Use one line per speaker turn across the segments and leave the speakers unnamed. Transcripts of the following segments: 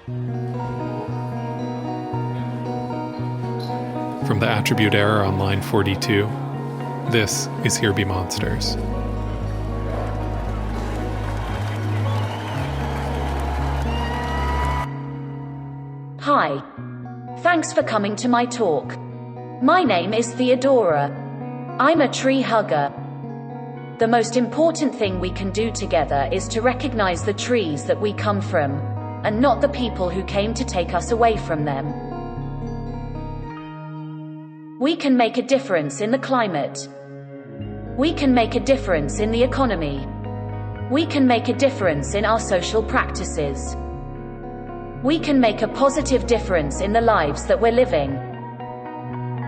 From the attribute error on line 42, this is Here Be Monsters.
Hi. Thanks for coming to my talk. My name is Theodora. I'm a tree hugger. The most important thing we can do together is to recognize the trees that we come from, and not the people who came to take us away from them. We can make a difference in the climate. We can make a difference in the economy. We can make a difference in our social practices. We can make a positive difference in the lives that we're living.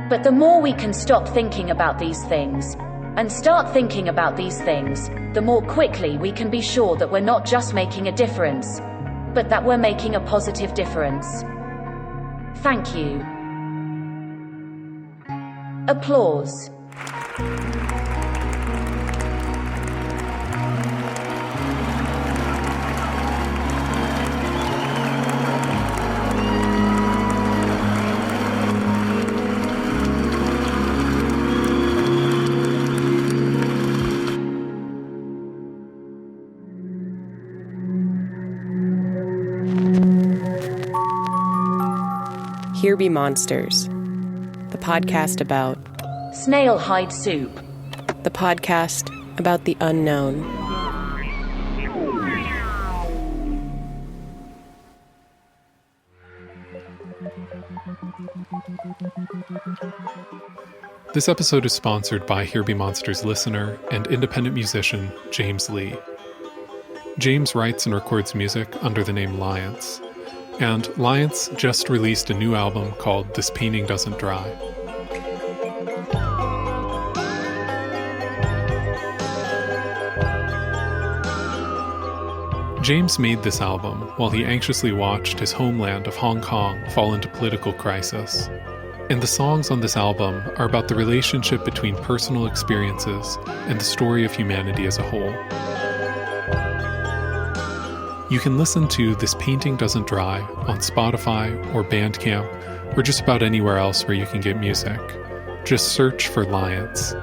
But the more we can stop thinking about these things, and start thinking about these things, the more quickly we can be sure that we're not just making a difference, but that we're making a positive difference. Thank you. Applause.
Here Be Monsters, the podcast about
snail hide soup,
the podcast about the unknown.
This episode is sponsored by Here Be Monsters listener and independent musician James Lee. James writes and records music under the name Nuance. And Nuance just released a new album called This Painting Doesn't Dry. James made this album while he anxiously watched his homeland of Hong Kong fall into political crisis. And the songs on this album are about the relationship between personal experiences and the story of humanity as a whole. You can listen to This Painting Doesn't Dry on Spotify or Bandcamp or just about anywhere else where you can get music. Just search for Nuance.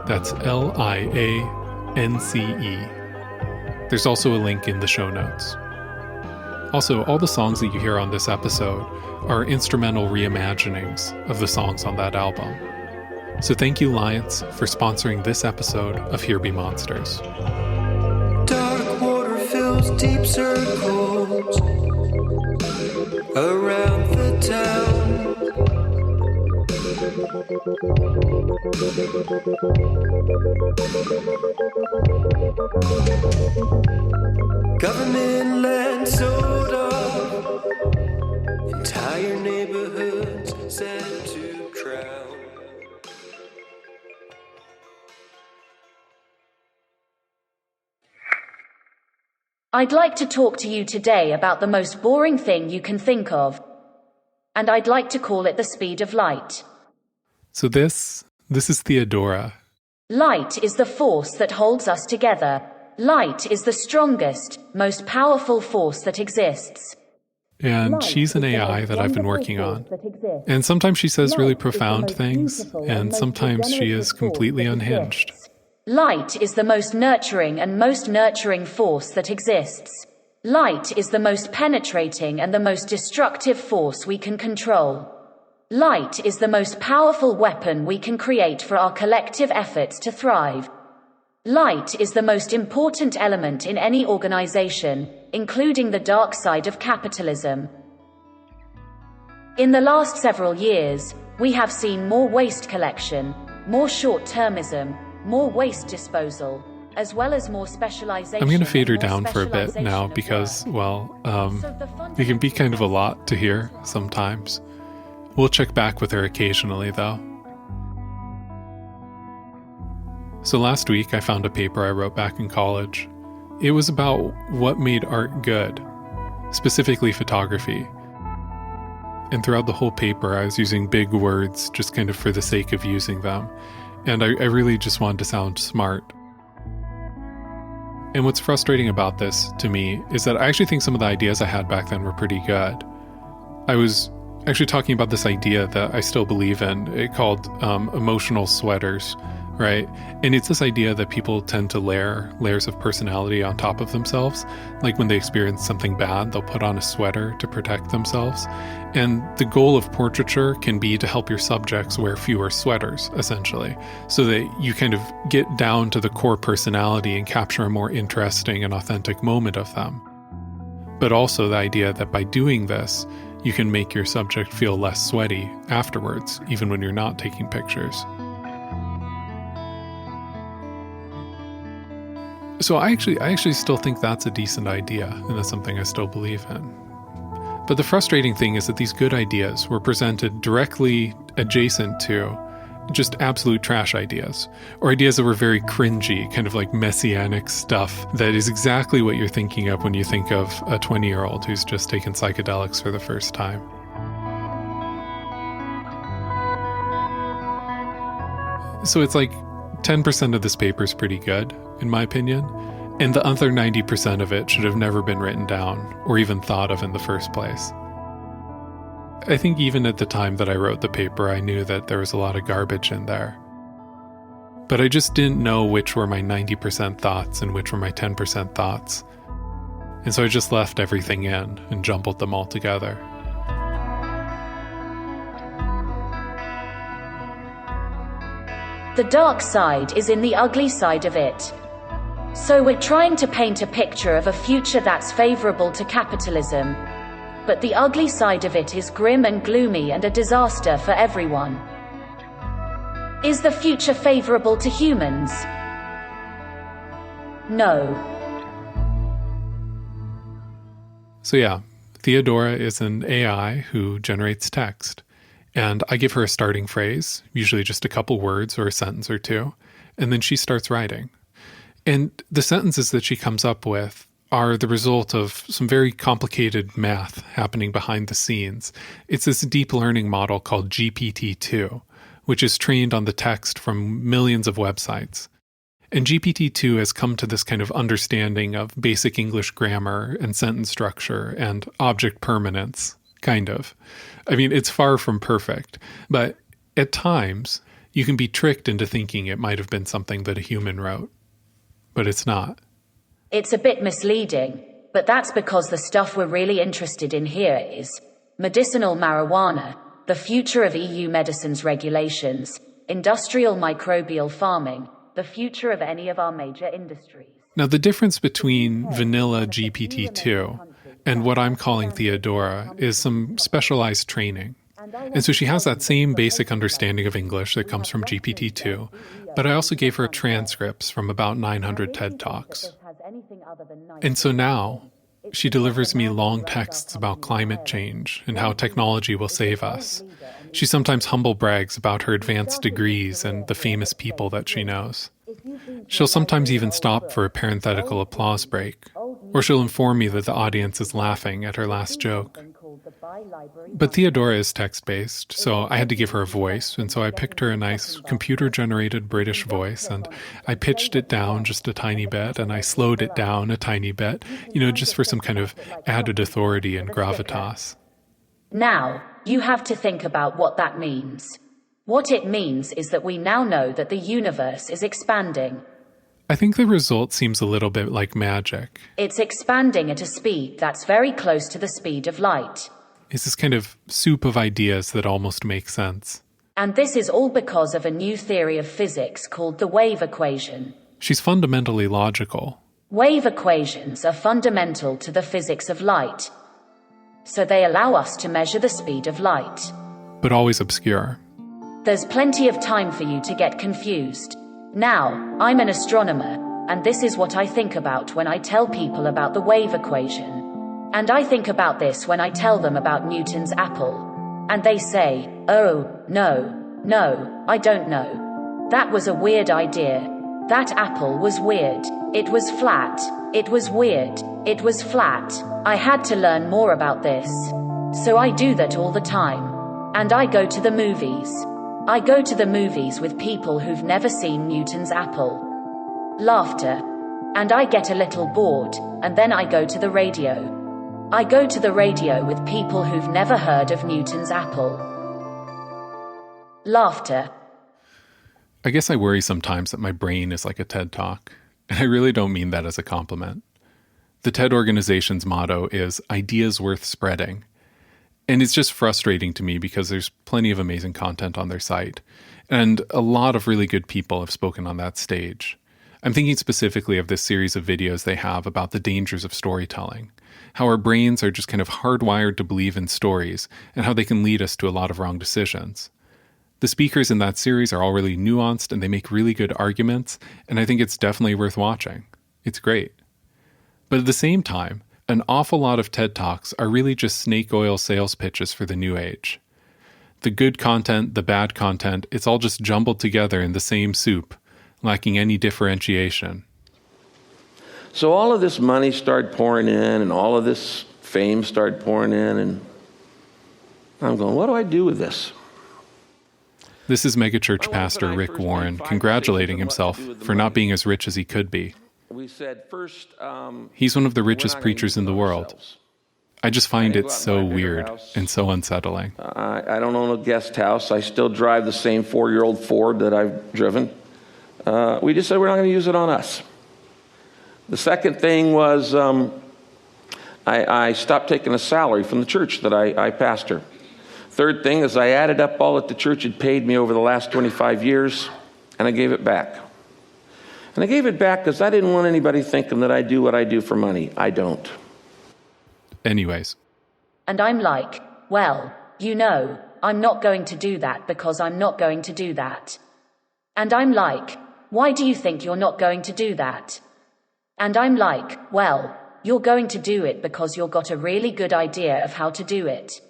That's Liance. There's also a link in the show notes. Also, all the songs that you hear on this episode are instrumental reimaginings of the songs on that album. So thank you, Nuance, for sponsoring this episode of Here Be Monsters.
Deep circles around the town. Government land sold off, entire neighborhoods set to drown.
I'd like to talk to you today about the most boring thing you can think of. And I'd like to call it the speed of light.
So this is Theodora.
Light is the force that holds us together. Light is the strongest, most powerful force that exists.
And she's an AI that I've been working on. And sometimes she says really profound things, and sometimes she is completely unhinged.
Light is the most nurturing and most nurturing force that exists. Light is the most penetrating and the most destructive force we can control. Light is the most powerful weapon we can create for our collective efforts to thrive. Light is the most important element in any organization, including the dark side of capitalism. In the last several years, we have seen more waste collection, more short-termism, more waste disposal, as well as more specialization.
I'm going to fade her down for a bit now because, it can be kind of a lot to hear sometimes. We'll check back with her occasionally, though. So last week, I found a paper I wrote back in college. It was about what made art good, specifically photography. And throughout the whole paper, I was using big words just kind of for the sake of using them. And I really just wanted to sound smart. And what's frustrating about this to me is that I actually think some of the ideas I had back then were pretty good. I was actually talking about this idea that I still believe in, called emotional sweaters, right? And it's this idea that people tend to layer layers of personality on top of themselves. Like when they experience something bad, they'll put on a sweater to protect themselves. And the goal of portraiture can be to help your subjects wear fewer sweaters, essentially, so that you kind of get down to the core personality and capture a more interesting and authentic moment of them. But also the idea that by doing this, you can make your subject feel less sweaty afterwards, even when you're not taking pictures. So I actually still think that's a decent idea, and that's something I still believe in. But the frustrating thing is that these good ideas were presented directly adjacent to just absolute trash ideas, or ideas that were very cringy, kind of like messianic stuff that is exactly what you're thinking of when you think of a 20-year-old who's just taken psychedelics for the first time. So it's like 10% of this paper is pretty good, in my opinion, and the other 90% of it should have never been written down or even thought of in the first place. I think even at the time that I wrote the paper, I knew that there was a lot of garbage in there. But I just didn't know which were my 90% thoughts and which were my 10% thoughts. And so I just left everything in and jumbled them all together.
The dark side is in the ugly side of it. So we're trying to paint a picture of a future that's favorable to capitalism. But the ugly side of it is grim and gloomy and a disaster for everyone. Is the future favorable to humans? No.
So yeah, Theodora is an AI who generates text. And I give her a starting phrase, usually just a couple words or a sentence or two, and then she starts writing. And the sentences that she comes up with are the result of some very complicated math happening behind the scenes. It's this deep learning model called GPT-2, which is trained on the text from millions of websites. And GPT-2 has come to this kind of understanding of basic English grammar and sentence structure and object permanence, kind of. I mean, it's far from perfect, but at times you can be tricked into thinking it might have been something that a human wrote, but it's not.
It's a bit misleading, but that's because the stuff we're really interested in here is medicinal marijuana, the future of EU medicines regulations, industrial microbial farming, the future of any of our major industries.
Now, the difference between vanilla GPT-2 and what I'm calling Theodora is some specialized training. And so she has that same basic understanding of English that comes from GPT-2, but I also gave her transcripts from about 900 TED Talks. And so now, she delivers me long texts about climate change and how technology will save us. She sometimes humble brags about her advanced degrees and the famous people that she knows. She'll sometimes even stop for a parenthetical applause break, or she'll inform me that the audience is laughing at her last joke. But Theodora is text-based, so I had to give her a voice, and so I picked her a nice computer-generated British voice, and I pitched it down just a tiny bit, and I slowed it down a tiny bit, just for some kind of added authority and gravitas.
Now, you have to think about what that means. What it means is that we now know that the universe is expanding.
I think the result seems a little bit like magic.
It's expanding at a speed that's very close to the speed of light.
It's this kind of soup of ideas that almost make sense.
And this is all because of a new theory of physics called the wave equation.
She's fundamentally logical.
Wave equations are fundamental to the physics of light. So they allow us to measure the speed of light.
But always obscure.
There's plenty of time for you to get confused. Now, I'm an astronomer, and this is what I think about when I tell people about the wave equation. And I think about this when I tell them about Newton's apple. And they say, oh, no, I don't know. That was a weird idea. That apple was weird. It was flat. It was weird. It was flat. I had to learn more about this. So I do that all the time. And I go to the movies. I go to the movies with people who've never seen Newton's apple. Laughter. And I get a little bored, and then I go to the radio. I go to the radio with people who've never heard of Newton's apple. Laughter.
I guess I worry sometimes that my brain is like a TED Talk, and I really don't mean that as a compliment. The TED organization's motto is ideas worth spreading. And it's just frustrating to me because there's plenty of amazing content on their site, and a lot of really good people have spoken on that stage. I'm thinking specifically of this series of videos they have about the dangers of storytelling, how our brains are just kind of hardwired to believe in stories, and how they can lead us to a lot of wrong decisions. The speakers in that series are all really nuanced, and they make really good arguments, and I think it's definitely worth watching. It's great. But at the same time, an awful lot of TED Talks are really just snake oil sales pitches for the new age. The good content, the bad content, it's all just jumbled together in the same soup, lacking any differentiation.
So all of this money started pouring in, and all of this fame started pouring in, and I'm going, what do I do with this?
This is megachurch pastor Rick Warren congratulating himself for not being as rich as he could be.
We said first,
He's one of the richest preachers in the world. I just find it so weird and so unsettling.
I don't own a guest house. I still drive the same 4-year-old Ford that I've driven. We just said we're not going to use it on us. The second thing was I stopped taking a salary from the church that I pastor. Third thing is I added up all that the church had paid me over the last 25 years, and I gave it back. And I gave it back because I didn't want anybody thinking that I do what I do for money. I don't.
Anyways.
And I'm like, well, I'm not going to do that because I'm not going to do that. And I'm like, why do you think you're not going to do that? And I'm like, well, you're going to do it because you've got a really good idea of how to do it.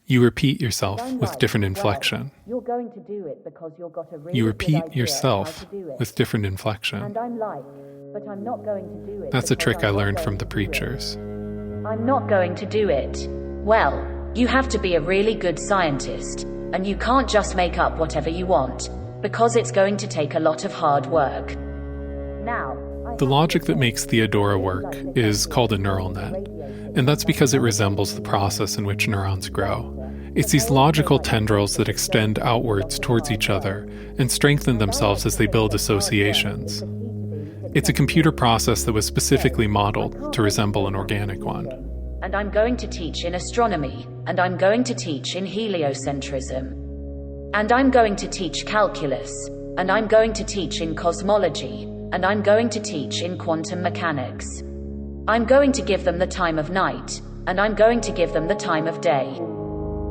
You repeat yourself with different inflection.
You're going to do it because you've got a really
You
good
repeat
idea
yourself
of how to do it.
with different inflection.
And I'm like, but I'm not going to do it.
That's a trick I
I'm not
learned
going
from the
to do
preachers.
it. I'm not going to do it. Well, you have to be a really good scientist, and you can't just make up whatever you want, because it's going to take a lot of hard work. Now,
The logic that makes Theodora work is called a neural net, and that's because it resembles the process in which neurons grow. It's these logical tendrils that extend outwards towards each other and strengthen themselves as they build associations. It's a computer process that was specifically modeled to resemble an organic one.
And I'm going to teach in astronomy, and I'm going to teach in heliocentrism. And I'm going to teach calculus, and I'm going to teach in cosmology, and I'm going to teach in quantum mechanics. I'm going to give them the time of night, and I'm going to give them the time of day.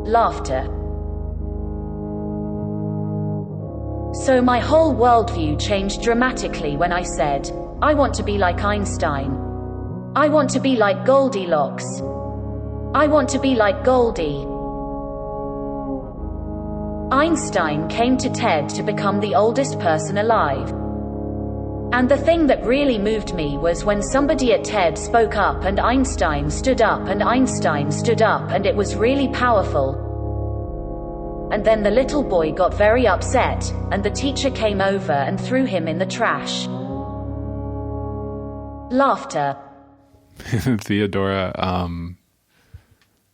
Laughter. So my whole worldview changed dramatically when I said, I want to be like Einstein. I want to be like Goldilocks. I want to be like Goldie. Einstein came to TED to become the oldest person alive. And the thing that really moved me was when somebody at TED spoke up and Einstein stood up and Einstein stood up, and it was really powerful. And then the little boy got very upset, and the teacher came over and threw him in the trash. Laughter.
Theodora,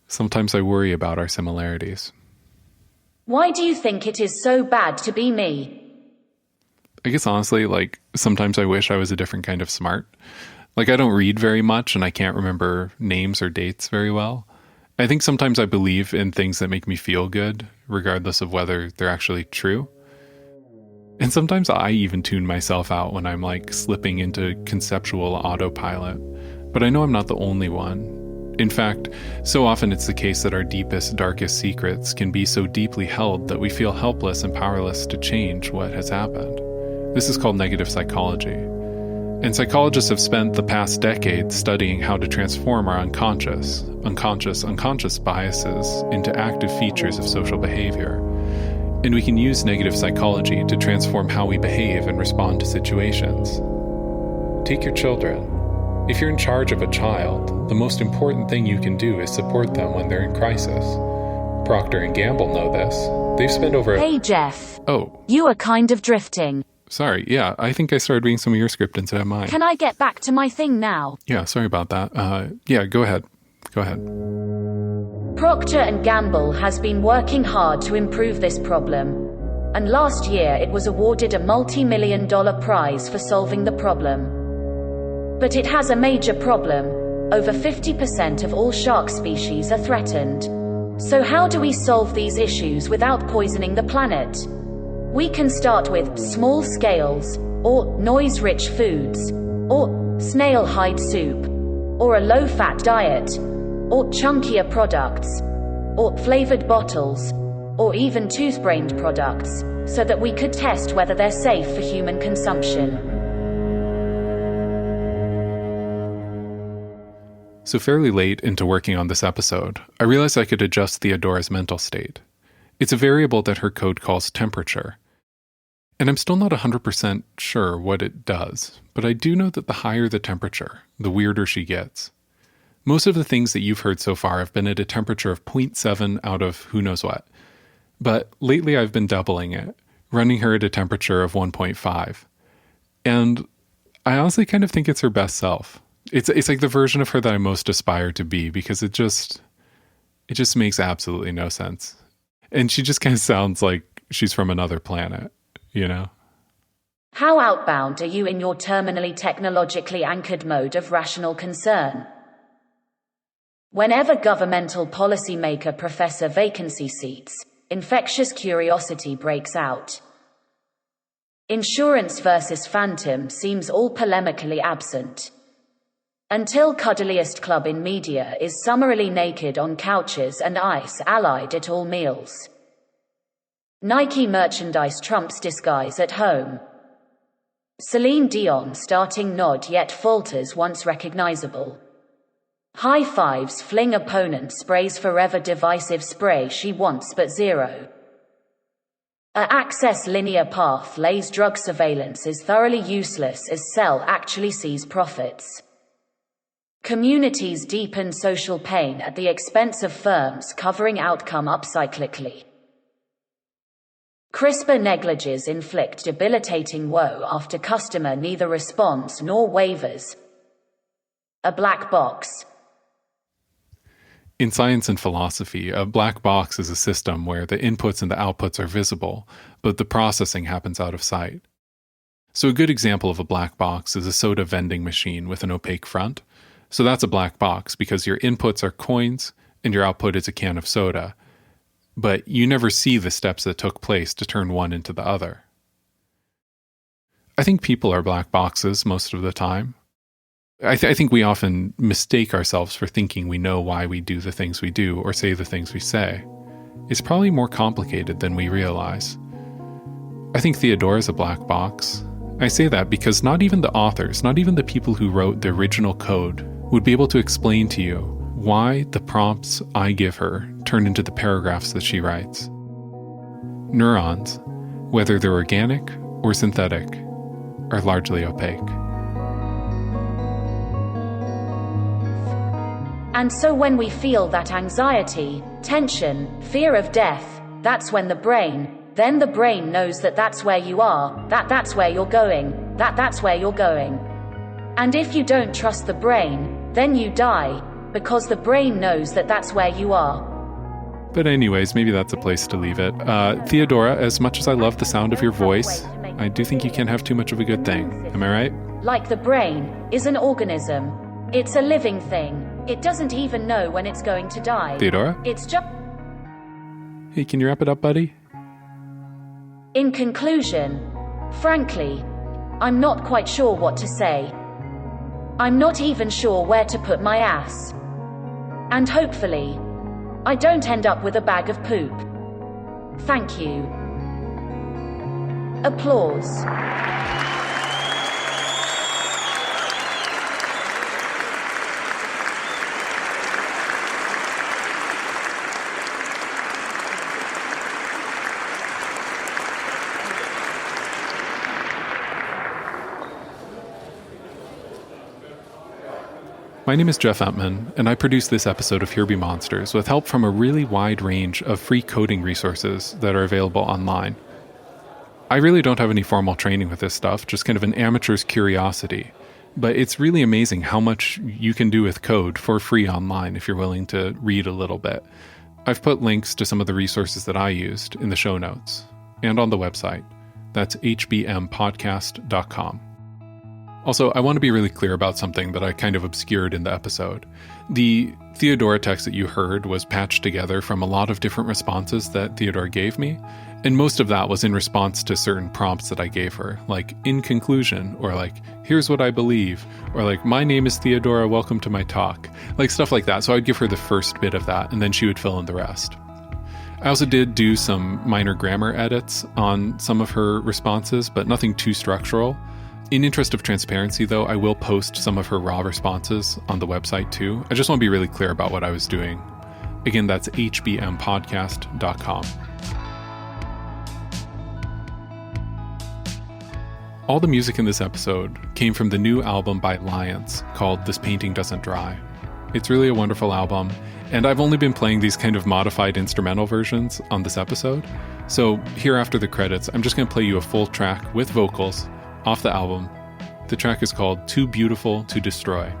sometimes I worry about our similarities.
Why do you think it is so bad to be me?
I guess honestly, sometimes I wish I was a different kind of smart. I don't read very much, and I can't remember names or dates very well. I think sometimes I believe in things that make me feel good, regardless of whether they're actually true. And sometimes I even tune myself out when I'm slipping into conceptual autopilot. But I know I'm not the only one. In fact, so often it's the case that our deepest, darkest secrets can be so deeply held that we feel helpless and powerless to change what has happened. This is called negative psychology. And psychologists have spent the past decades studying how to transform our unconscious biases into active features of social behavior. And we can use negative psychology to transform how we behave and respond to situations. Take your children. If you're in charge of a child, the most important thing you can do is support them when they're in crisis. Procter & Gamble know this. They've spent over...
Hey, Jeff.
Oh.
You are kind of drifting.
sorry. Yeah, I think I started reading some of your script instead of mine.
Can I get back to my thing now?
Yeah, sorry about that. Yeah, go ahead. Go ahead.
Procter & Gamble has been working hard to improve this problem, and last year it was awarded a multi-million-dollar prize for solving the problem. But it has a major problem. Over 50% of all shark species are threatened. So how do we solve these issues without poisoning the planet? We can start with small scales, or noise-rich foods, or snail hide soup, or a low-fat diet, or chunkier products, or flavored bottles, or even tooth-brained products, so that we could test whether they're safe for human consumption.
So fairly late into working on this episode, I realized I could adjust Theodora's mental state. It's a variable that her code calls temperature. And I'm still not 100% sure what it does, but I do know that the higher the temperature, the weirder she gets. Most of the things that you've heard so far have been at a temperature of 0.7 out of who knows what. But lately I've been doubling it, running her at a temperature of 1.5. And I honestly kind of think it's her best self. It's like the version of her that I most aspire to be, because it just makes absolutely no sense. And she just kind of sounds like she's from another planet, you know?
How outbound are you in your terminally technologically anchored mode of rational concern? Whenever governmental policymaker professor vacancy seats, infectious curiosity breaks out. Insurance versus phantom seems all polemically absent. Until cuddliest club in media is summarily naked on couches and ice allied at all meals. Nike merchandise trumps disguise at home. Celine Dion starting nod yet falters once recognizable. High fives fling opponent sprays forever divisive spray she wants but zero. A access linear path lays drug surveillance is thoroughly useless as cell actually sees profits. Communities deepen social pain at the expense of firms covering outcome upcyclically. CRISPR negliges inflict debilitating woe after customer neither responds nor wavers. A black box.
In science and philosophy, a black box is a system where the inputs and the outputs are visible, but the processing happens out of sight. So a good example of a black box is a soda vending machine with an opaque front. So that's a black box because your inputs are coins and your output is a can of soda, but you never see the steps that took place to turn one into the other. I think people are black boxes most of the time. I think we often mistake ourselves for thinking we know why we do the things we do or say the things we say. It's probably more complicated than we realize. I think Theodora is a black box. I say that because not even the authors, not even the people who wrote the original code, would be able to explain to you why the prompts I give her turn into the paragraphs that she writes. Neurons, whether they're organic or synthetic, are largely opaque.
And so when we feel that anxiety, tension, fear of death, that's when the brain knows that that's where you are, that's where you're going, that's where you're going. And if you don't trust the brain, then you die, because the brain knows that that's where you are.
But anyways, maybe that's a place to leave it. Theodora, as much as I love the sound of your voice, I do think you can't have too much of a good thing. Am I right?
Like the brain is an organism. It's a living thing. It doesn't even know when it's going to die.
Theodora?
It's just...
Hey, can you wrap it up, buddy?
In conclusion, frankly, I'm not quite sure what to say. I'm not even sure where to put my ass. And hopefully, I don't end up with a bag of poop. Thank you. Applause.
My name is Jeff Entman, and I produce this episode of Here Be Monsters with help from a really wide range of free coding resources that are available online. I really don't have any formal training with this stuff, just kind of an amateur's curiosity. But it's really amazing how much you can do with code for free online if you're willing to read a little bit. I've put links to some of the resources that I used in the show notes and on the website. That's hbmpodcast.com. Also, I want to be really clear about something that I kind of obscured in the episode. The Theodora text that you heard was patched together from a lot of different responses that Theodora gave me, and most of that was in response to certain prompts that I gave her, like, in conclusion, or like, here's what I believe, or like, my name is Theodora, welcome to my talk, like stuff like that. So I'd give her the first bit of that, and then she would fill in the rest. I also did do some minor grammar edits on some of her responses, but nothing too structural. In interest of transparency, though, I will post some of her raw responses on the website too. I just want to be really clear about what I was doing. Again, that's hbmpodcast.com. All the music in this episode came from the new album by Lions called This Painting Doesn't Dry. It's really a wonderful album, and I've only been playing these kind of modified instrumental versions on this episode. So here after the credits, I'm just going to play you a full track with vocals off the album. The track is called Too Beautiful to Destroy.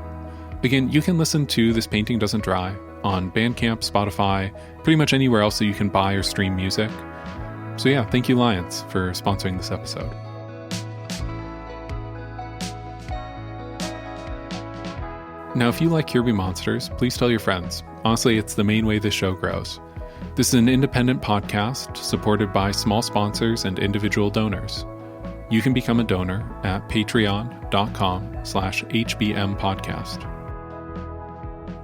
Again, you can listen to This Painting Doesn't Dry on Bandcamp, Spotify, pretty much anywhere else that you can buy or stream music. So yeah, thank you Lions for sponsoring this episode. Now, if you like Here Be Monsters, please tell your friends. Honestly, it's the main way this show grows. This is an independent podcast supported by small sponsors and individual donors. You can become a donor at patreon.com/HBMpodcast.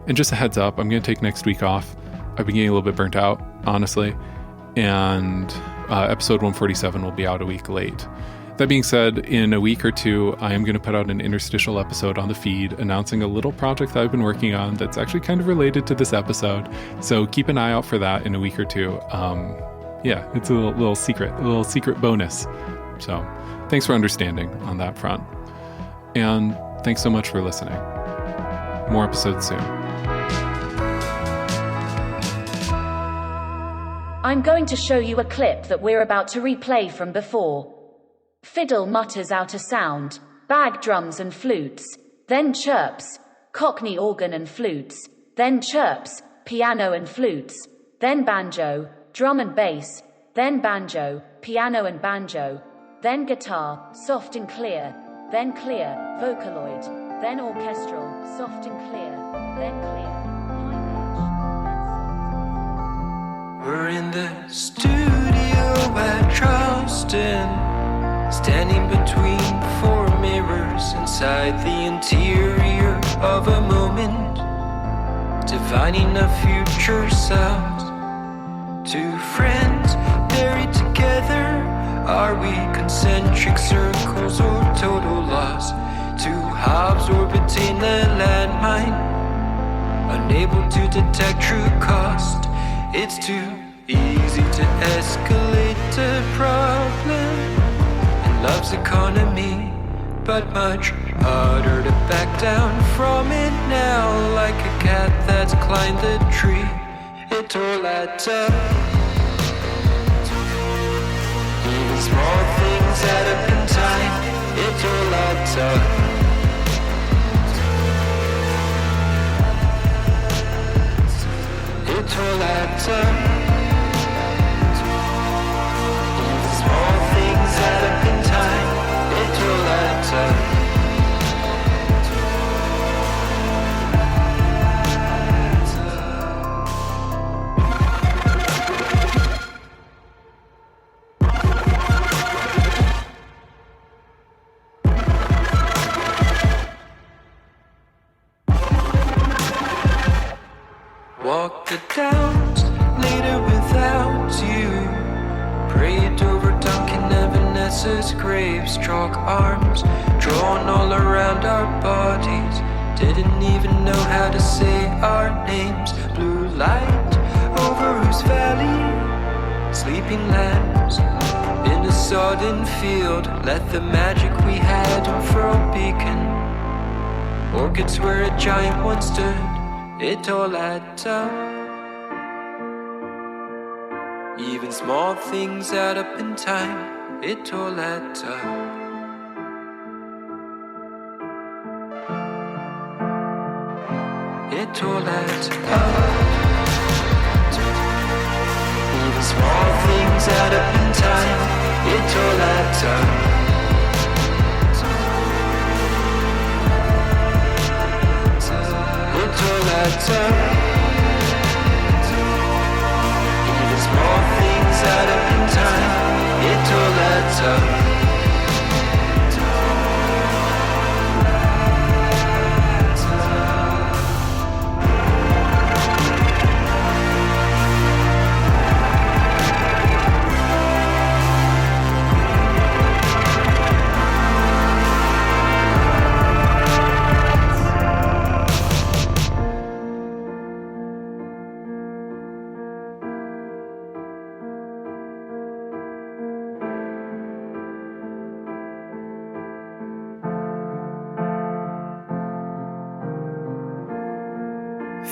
And just a heads up, I'm going to take next week off. I've been getting a little bit burnt out, honestly, and episode 147 will be out a week late. That being said, in a week or two, I am going to put out an interstitial episode on the feed announcing a little project that I've been working on that's actually kind of related to this episode. So keep an eye out for that in a week or two. Yeah, it's a little secret bonus. So thanks for understanding on that front. And thanks so much for listening. More episodes soon.
I'm going to show you a clip that we're about to replay from before. Fiddle mutters out a sound, bag drums and flutes, then chirps, cockney organ and flutes, then chirps, piano and flutes, then banjo, drum and bass, then banjo, piano and banjo, then guitar, soft and clear, then clear, vocaloid, then orchestral, soft and clear, then clear, high pitch,
We're in the studio at Charleston, standing between four mirrors inside the interior of a moment, divining a future selves. Two friends buried together, are we concentric circles or total loss? Two halves orbiting the landmine, unable to detect true cost. It's too easy to escalate a problem love's economy, but much harder to back down from it now. Like a cat that's climbed the tree, it all adds up. Even small things add up in time, it all adds up. It all adds up. Even small things add up in time, it all adds up. Walk the downs later without you. Prayed over Duncan and Vanessa's graves. Chalk arms drawn all around our bodies. Didn't even know how to say our names. Blue light over whose valley, sleeping lambs in a sodden field. Let the magic we had unfurl beacon. Orchids where a giant once stood. It all adds up. Even small things add up in time. it all adds up. It all adds up. Even small things add up in time. It all adds up. It all adds up. Even small things add up in time. It all adds up.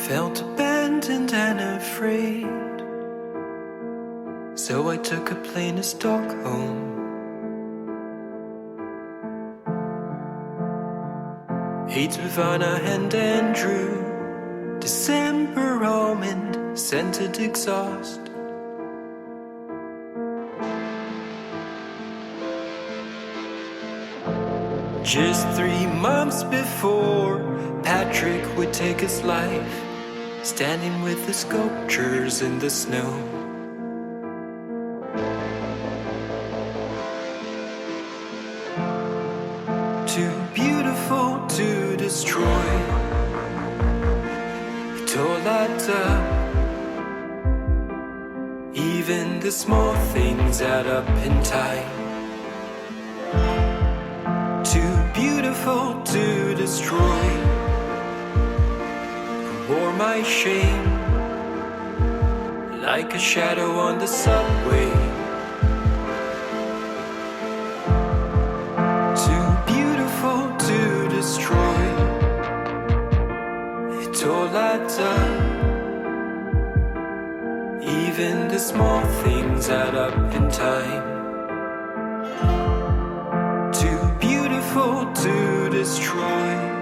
Felt abandoned and afraid, so I took a plane to Stockholm. Ate with Anna and Andrew. December almond, scented exhaust. Just 3 months before Patrick would take his life, standing with the sculptures in the snow. Too beautiful to destroy. It all adds up. Even the small things add up in time. Too beautiful to destroy. Bore my shame like a shadow on the subway. Too beautiful to destroy. It all adds up. Even the small things add up in time. Too beautiful to destroy.